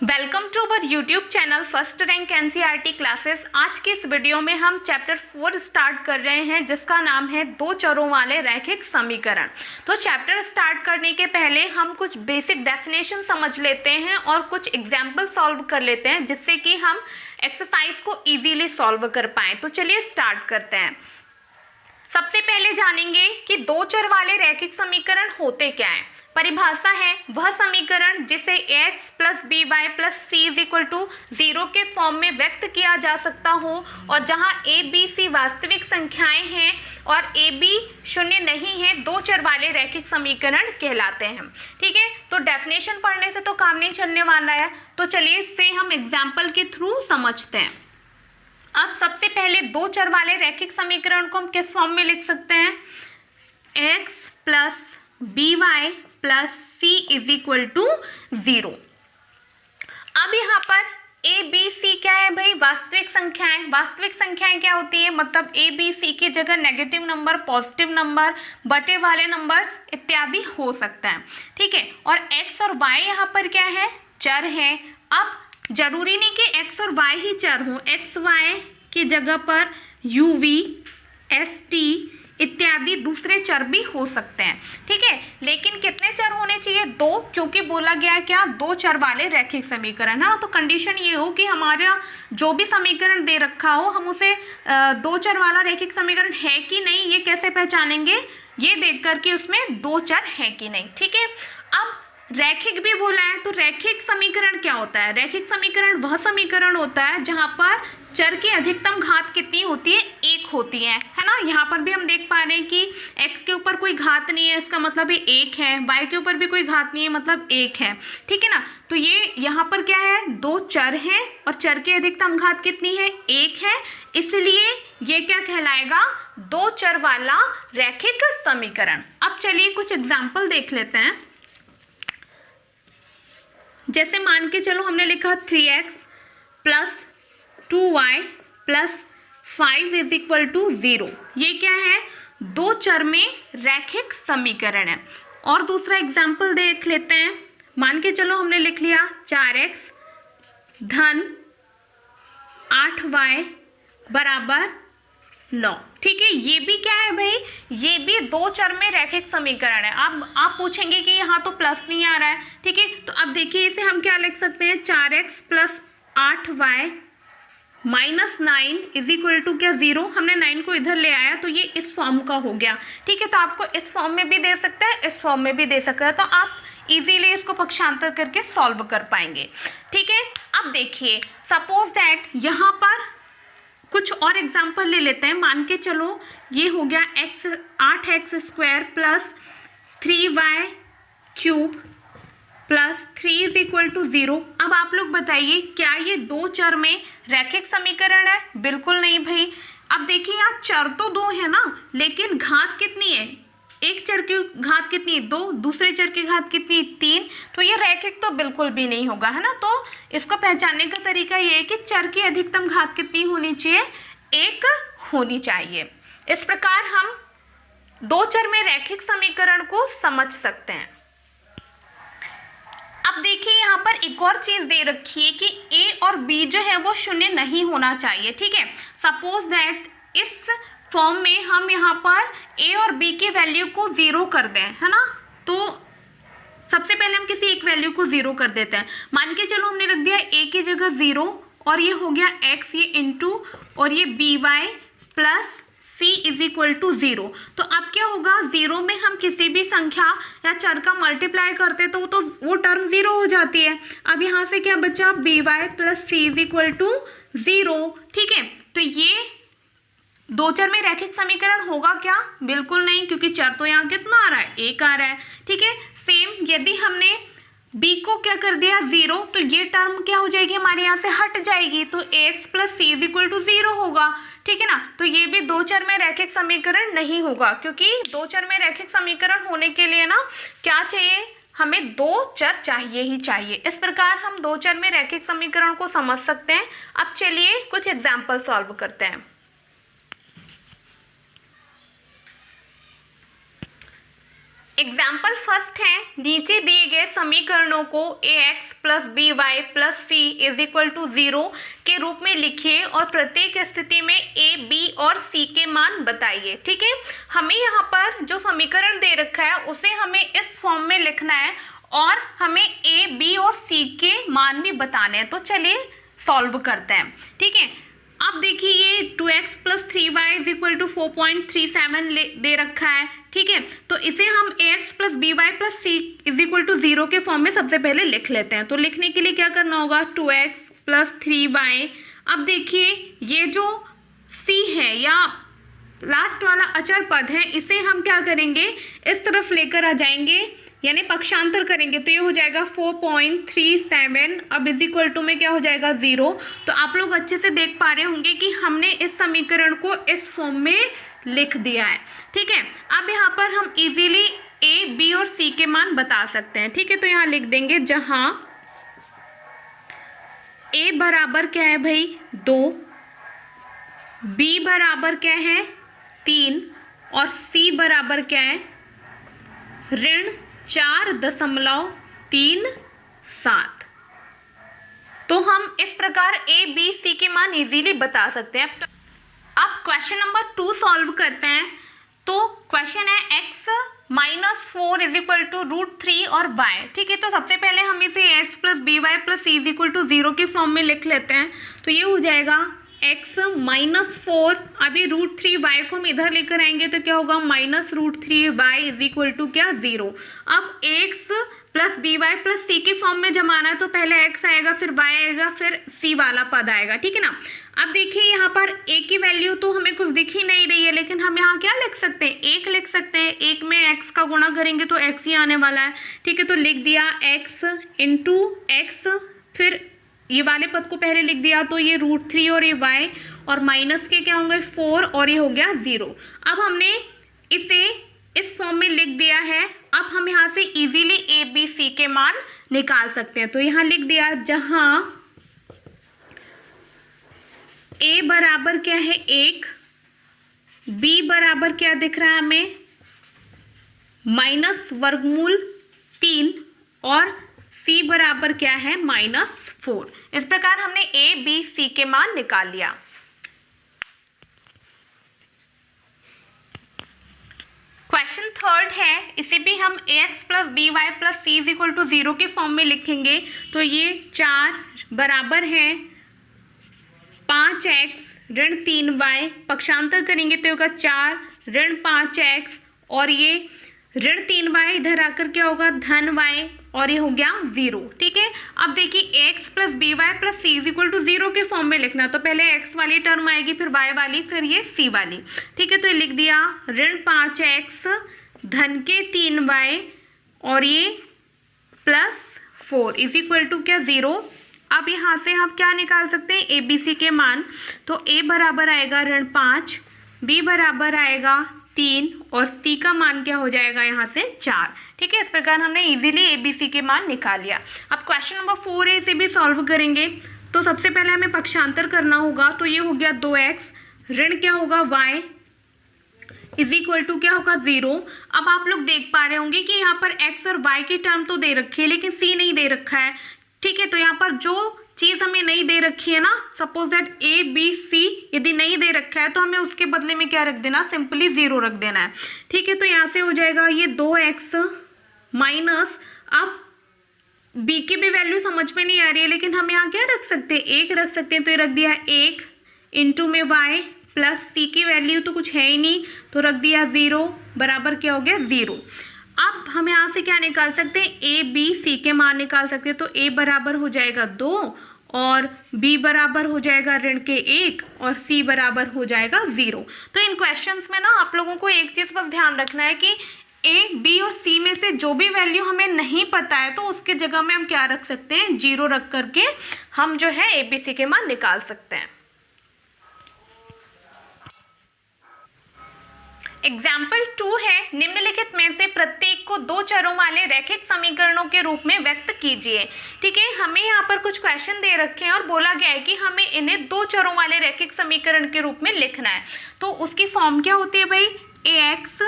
Welcome to our YouTube channel first rank NCERT classes. आज के इस वीडियो में हम चैप्टर 4 स्टार्ट कर रहे हैं जिसका नाम है दो चरों वाले रैखिक समीकरण। तो चैप्टर स्टार्ट करने के पहले हम कुछ बेसिक डेफिनेशन समझ लेते हैं और कुछ एग्जाम्पल सॉल्व कर लेते हैं जिससे कि हम एक्सरसाइज को इजीली सॉल्व कर पाएँ। तो चलिए स्टार्ट करते हैं। सबसे पहले जानेंगे कि दो चर वाले रैखिक समीकरण होते क्या हैं। परिभाषा है वह समीकरण जिसे x plus B Y plus c is equal to 0 के फॉर्म में व्यक्त किया जा सकता हो और जहां a b c वास्तविक संख्याएं हैं और a b शून्य नहीं है, दो चर वाले रैखिक समीकरण कहलाते हैं। ठीक है, तो डेफिनेशन पढ़ने से तो काम नहीं चलने वाला है, तो चलिए इससे हम एग्जाम्पल के थ्रू समझते हैं। अब सबसे पहले दो चर वाले रैखिक समीकरण को हम किस फॉर्म में लिख सकते हैं? x plus B Y plus c is equal to 0। अब यहाँ पर ए बी सी क्या है भाई? वास्तविक संख्याएं। वास्तविक संख्याएं क्या होती है? मतलब ए बी सी की जगह नेगेटिव नंबर, पॉजिटिव नंबर, बटे वाले नंबर्स इत्यादि हो सकता है। ठीक है, और x और y यहाँ पर क्या है? चर है। अब जरूरी नहीं कि x और y ही चर हों, x y की जगह पर u v s t इत्यादि दूसरे चर भी हो सकते हैं। ठीक है, लेकिन कितने चर होने चाहिए? दो, क्योंकि बोला गया है क्या? दो चर वाले रैखिक समीकरण। हाँ, तो कंडीशन ये हो कि हमारा जो भी समीकरण दे रखा हो हम उसे दो चर वाला रैखिक समीकरण है कि नहीं ये कैसे पहचानेंगे? ये देख करके उसमें दो चर है कि नहीं। ठीक है, अब रैखिक भी बोला है, तो रैखिक समीकरण क्या होता है? रैखिक समीकरण वह समीकरण होता है जहां पर चर की अधिकतम घात कितनी होती है? एक होती है ना। यहाँ पर भी हम देख पा रहे हैं कि x के ऊपर कोई घात नहीं है, इसका मतलब ये एक है। y के ऊपर भी कोई घात नहीं है, मतलब एक है। ठीक है ना, तो ये यहाँ पर क्या है? दो चर हैं और चर की अधिकतम घात कितनी है? एक है, इसलिए ये क्या कहलाएगा? दो चर वाला रैखिक समीकरण। अब चलिए कुछ एग्जाम्पल देख लेते हैं। जैसे मान के चलो हमने लिखा 3x plus 2y plus 5 is equal to 0। ये क्या है? दो चर में रैखिक समीकरण है। और दूसरा एग्जाम्पल देख लेते हैं। मान के चलो हमने लिख लिया 4x धन 8y बराबर 9। ठीक है, ये भी क्या है भाई? ये भी दो चर में रैखिक समीकरण है। अब आप पूछेंगे कि यहाँ तो प्लस नहीं आ रहा है। ठीक है, तो अब देखिए इसे हम क्या लिख सकते हैं? 4x plus 8y minus 9 is equal to क्या? 0। हमने 9 को इधर ले आया तो ये इस फॉर्म का हो गया। ठीक है, तो आपको इस फॉर्म में भी दे सकता है, इस फॉर्म में भी दे सकता है, तो आप इजीली इसको पक्षांतर करके सॉल्व कर पाएंगे। ठीक है, अब देखिए सपोज दैट यहाँ पर कुछ और एग्जाम्पल ले लेते हैं। मान के चलो ये हो गया 8x square plus 3y cube plus 3 is equal to 0। अब आप लोग बताइए क्या ये दो चर में रैखिक समीकरण है? बिल्कुल नहीं भाई। अब देखिए यहाँ चर तो दो है ना, लेकिन घात कितनी है? एक चर की घात कितनी है? 2। दूसरे चर की घात कितनी है? 3। तो ये रैखिक तो बिल्कुल भी नहीं होगा, है ना। तो इसको पहचानने का तरीका ये है कि चर की अधिकतम घात कितनी होनी चाहिए? 1 होनी चाहिए। इस प्रकार हम दो चर में रैखिक समीकरण को समझ सकते हैं। अब देखिए यहाँ पर एक और चीज दे रखी है कि a और b जो है वो शून्य नहीं होना चाहिए। ठीक है, सपोज दैट इस फॉर्म में हम यहाँ पर a और b की वैल्यू को 0 कर दें, है ना। तो सबसे पहले हम किसी एक वैल्यू को 0 कर देते हैं। मान के चलो हमने रख दिया a की जगह 0 और ये हो गया x, ये इंटू और ये by plus c is equal to 0। तो अब क्या होगा? 0 में हम किसी भी संख्या या चर का मल्टीप्लाई करते तो वो टर्म 0 हो जाती है। अब यहाँ से क्या बचा? by plus c is equal to 0। ठीक है, तो ये दो चर में रैखिक समीकरण होगा क्या? बिल्कुल नहीं, क्योंकि चर तो यहाँ कितना आ रहा है? 1 आ रहा है। ठीक है, सेम यदि हमने b को क्या कर दिया? 0, तो ये टर्म क्या हो जाएगी? हमारे यहाँ से हट जाएगी, तो ax plus c is equal to 0 होगा। ठीक है ना, तो ये भी दो चर में रैखिक समीकरण नहीं होगा, क्योंकि दो चर में रैखिक समीकरण होने के लिए ना क्या चाहिए? हमें दो चर चाहिए ही चाहिए। इस प्रकार हम दो चर में रैखिक समीकरण को समझ सकते हैं। अब चलिए कुछ एग्जाम्पल सॉल्व करते हैं। एग्जाम्पल फर्स्ट है, नीचे दिए गए समीकरणों को ax plus B Y plus c is equal to 0 के रूप में लिखिए और प्रत्येक स्थिति में a, b और c के मान बताइए। ठीक है, हमें यहाँ पर जो समीकरण दे रखा है उसे हमें इस फॉर्म में लिखना है और हमें a, b और c के मान भी बताने हैं। तो चलिए सॉल्व करते हैं। ठीक है, अब देखिए ये 2x plus 3y is equal to 4.37 दे रखा है। ठीक है, तो इसे हम ax plus B Y plus c is equal to 0 के फॉर्म में सबसे पहले लिख लेते हैं। तो लिखने के लिए क्या करना होगा, 2x प्लस 3y। अब देखिए ये जो c है या लास्ट वाला अचर पद है, इसे हम क्या करेंगे, इस तरफ लेकर आ जाएंगे यानी पक्षांतर करेंगे। तो ये हो जाएगा 4.37, अब इज इक्वल टू में क्या हो जाएगा 0। तो आप लोग अच्छे से देख पा रहे होंगे कि हमने इस समीकरण को इस फॉर्म में लिख दिया है। ठीक है, अब यहाँ पर हम इजीली a, b और c के मान बता सकते हैं। ठीक है, तो यहाँ लिख देंगे जहाँ a बराबर क्या है भाई 2, b बराबर क्या है 3 और c बराबर क्या है ऋण 4.37। तो हम इस प्रकार a, b, c के मान इजीली बता सकते हैं। अब क्वेश्चन नंबर 2 सॉल्व करते हैं। तो क्वेश्चन है x minus 4 is equal to √3 और y। ठीक है, तो सबसे पहले हम इसे x plus B Y plus c is equal to 0 के फॉर्म में लिख लेते हैं। तो ये हो जाएगा x माइनस 4, अभी √3y को हम इधर लेकर आएंगे तो क्या होगा minus √3y is equal to क्या 0। अब x plus B Y plus C के फॉर्म में जमाना है तो पहले x आएगा फिर y आएगा फिर c वाला पद आएगा। ठीक है ना, अब देखिए यहाँ पर a की वैल्यू तो हमें कुछ दिख ही नहीं रही है, लेकिन हम यहाँ क्या लिख सकते हैं, 1 लिख सकते हैं। 1 में x का गुणा करेंगे तो x ही आने वाला है। ठीक है, तो लिख दिया x इंटू x, फिर ये वाले पद को पहले लिख दिया तो ये √3 और ये y और माइनस के क्या होंगे 4 और ये हो गया 0। अब हमने इसे इस फॉर्म में लिख दिया है। अब हम यहाँ से इजीली a, b, c के मान निकाल सकते हैं। तो यहाँ लिख दिया जहाँ a बराबर क्या है 1, b बराबर क्या दिख रहा है हमें माइनस वर्गमूल 3 और c बराबर क्या है -4। इस प्रकार हमने a, b, c के मान निकाल लिया। क्वेश्चन थर्ड है, इसे भी हम ax plus B Y plus c is equal to 0 के फॉर्म में लिखेंगे। तो ये 4 बराबर है 5x ऋण 3y, पक्षांतर करेंगे तो होगा 4 ऋण 5x और ये ऋण 3y इधर आकर क्या होगा धन y और ये हो गया 0। ठीक है, अब देखिए x plus B Y plus c is equal to 0 के फॉर्म में लिखना। तो पहले x वाली टर्म आएगी फिर y वाली फिर ये c वाली। ठीक है, तो ये लिख दिया ऋण 5x धन के 3y और ये प्लस 4 इज इक्वल टू क्या 0। अब यहाँ से हम क्या निकाल सकते हैं ए बी सी के मान। तो a बराबर आएगा ऋण 5, b बराबर आएगा 3 और c का मान क्या हो जाएगा यहाँ से 4। ठीक है, इस प्रकार हमने इजीली ए बी सी के मान निकाल लिया। अब क्वेश्चन नंबर 4 है, इसे भी सॉल्व करेंगे। तो सबसे पहले हमें पक्षांतर करना होगा। तो ये हो गया 2x ऋण क्या होगा y इज इक्वल टू क्या होगा 0। अब आप लोग देख पा रहे होंगे कि यहाँ पर x और y की टर्म तो दे रखी है लेकिन c नहीं दे रखा है। ठीक है, तो यहाँ पर जो चीज़ हमें नहीं दे रखी है ना, suppose that a b c यदि नहीं दे रखा है तो हमें उसके बदले में क्या रख देना, सिंपली 0 रख देना है। ठीक है, तो यहाँ से हो जाएगा ये 2x माइनस, अब b की भी वैल्यू समझ में नहीं आ रही है लेकिन हम यहाँ क्या रख सकते हैं 1 रख सकते हैं। तो ये रख दिया 1 इंटू में y प्लस c की वैल्यू तो कुछ है ही नहीं तो रख दिया 0 बराबर क्या हो गया 0। अब हम यहाँ से क्या निकाल सकते हैं a b c के मान निकाल सकते हैं। तो a बराबर हो जाएगा 2 और b बराबर हो जाएगा ऋण के 1 और c बराबर हो जाएगा 0। तो इन क्वेश्चंस में ना आप लोगों को एक चीज़ बस ध्यान रखना है कि a b और c में से जो भी वैल्यू हमें नहीं पता है तो उसके जगह में हम क्या रख सकते हैं 0 रख करके हम जो है a b c के मान निकाल सकते हैं। एग्जाम्पल 2 है, निम्नलिखित में से प्रत्येक को दो चरों वाले रैखिक समीकरणों के रूप में व्यक्त कीजिए। ठीक है, हमें यहाँ पर कुछ क्वेश्चन दे रखे हैं और बोला गया है कि हमें इन्हें दो चरों वाले रैखिक समीकरण के रूप में लिखना है। तो उसकी फॉर्म क्या होती है भाई, ax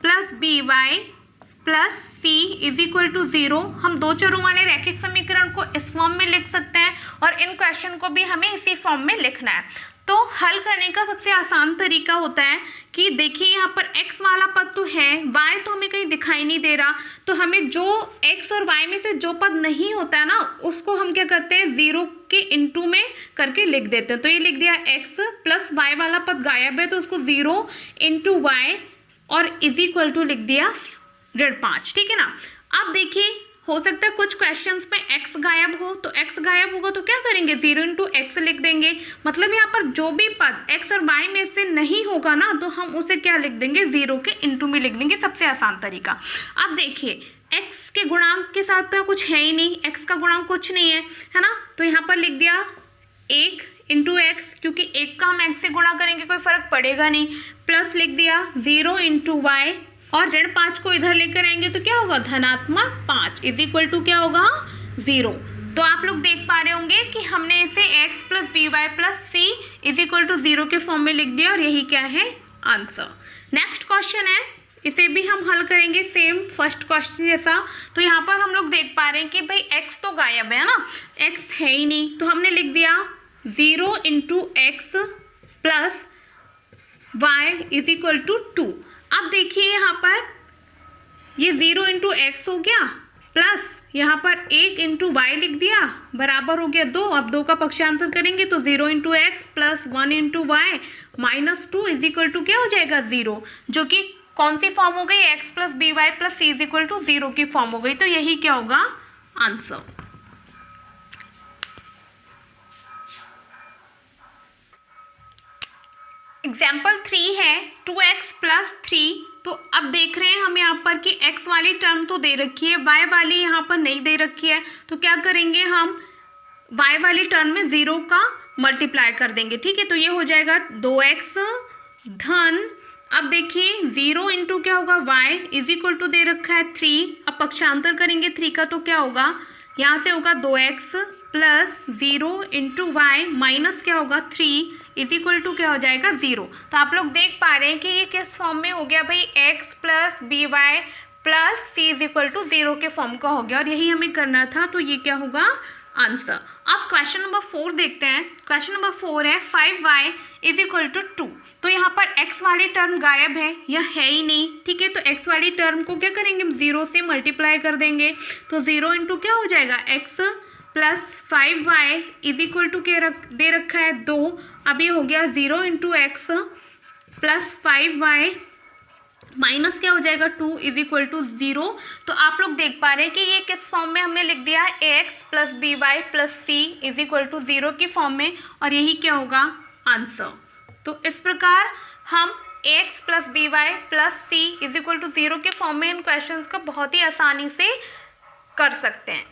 plus B Y plus c is equal to 0। हम दो चरों वाले रैखिक समीकरण को इस फॉर्म में लिख सकते हैं और इन क्वेश्चन को भी हमें इसी फॉर्म में लिखना है। तो हल करने का सबसे आसान तरीका होता है कि देखिए यहाँ पर x वाला पद तो है, y तो हमें कहीं दिखाई नहीं दे रहा, तो हमें जो x और y में से जो पद नहीं होता है ना उसको हम क्या करते हैं 0 के इंटू में करके लिख देते हैं। तो ये लिख दिया x प्लस y वाला पद गायब है तो उसको 0 इंटू वाई और इज इक्वल टू लिख दिया 5, ठीक है ना। अब देखिए हो सकता है कुछ क्वेश्चंस में x गायब हो, तो x गायब होगा तो क्या करेंगे 0 इंटू एक्स लिख देंगे। मतलब यहाँ पर जो भी पद x और y में से नहीं होगा ना तो हम उसे क्या लिख देंगे 0 के इंटू में लिख देंगे, सबसे आसान तरीका। अब देखिए x के गुणांक के साथ तो कुछ है ही नहीं, x का गुणांक कुछ नहीं है ना, तो यहाँ पर लिख दिया 1 इंटू एक्स, क्योंकि 1 का हम x से गुणा करेंगे कोई फर्क पड़ेगा नहीं, प्लस लिख दिया 0 इंटू वाई और ऋण 5 को इधर लेकर आएंगे तो क्या होगा धनात्मक 5 इज इक्वल टू क्या होगा 0। तो आप लोग देख पा रहे होंगे कि हमने इसे x plus B Y plus c is equal to 0 के फॉर्म में लिख दिया और यही क्या है आंसर। नेक्स्ट क्वेश्चन है, इसे भी हम हल करेंगे सेम फर्स्ट क्वेश्चन जैसा। तो यहाँ पर हम लोग देख पा रहे हैं कि भाई x तो गायब है ना, x है ही नहीं, तो हमने लिख दिया 0 into x plus y is equal to 2। अब देखिए यहाँ पर ये 0 इंटू एक्स हो गया प्लस यहाँ पर 1 इंटू वाई लिख दिया बराबर हो गया 2। अब 2 का पक्षांतर करेंगे तो 0 into x plus 1 into y minus 2 is equal to क्या हो जाएगा 0, जो कि कौन सी फॉर्म हो गई x plus B Y plus c is equal to 0 की फॉर्म हो गई। तो यही क्या होगा आंसर। एग्जाम्पल 3 है 2x प्लस 3। तो अब देख रहे हैं हम यहाँ पर कि x वाली टर्म तो दे रखी है, y वाली यहाँ पर नहीं दे रखी है, तो क्या करेंगे हम y वाली टर्म में 0 का मल्टीप्लाई कर देंगे, ठीक है। तो ये हो जाएगा 2x धन, अब देखिए 0 इंटू क्या होगा y इज इक्वल टू दे रखा है 3। अब पक्षांतर करेंगे 3 का तो क्या होगा यहाँ से होगा 2x plus 0 into y minus क्या होगा 3 इज इक्वल टू क्या हो जाएगा 0। तो आप लोग देख पा रहे हैं कि ये किस फॉर्म में हो गया भाई x plus B Y plus c is equal to 0 के फॉर्म का हो गया और यही हमें करना था, तो ये क्या होगा आंसर। अब क्वेश्चन नंबर 4 देखते हैं। क्वेश्चन नंबर 4 है 5y इज इक्वल टू 2। तो यहाँ पर x वाली टर्म गायब है, यह है ही नहीं, ठीक है। तो x वाली टर्म को क्या करेंगे हम 0 से मल्टीप्लाई कर देंगे, तो 0 इंटू क्या हो जाएगा x plus 5y is equal to क्या दे रखा है 2। अब ये हो गया 0 into x plus 5y minus क्या हो जाएगा 2 इज इक्वल टू 0। तो आप लोग देख पा रहे हैं कि ये किस फॉर्म में हमने लिख दिया है ax plus B Y plus c is equal to 0 की फॉर्म में, और यही क्या होगा आंसर। तो इस प्रकार हम ax plus B Y plus c is equal to 0 के फॉर्म में इन क्वेश्चंस को बहुत ही आसानी से कर सकते हैं।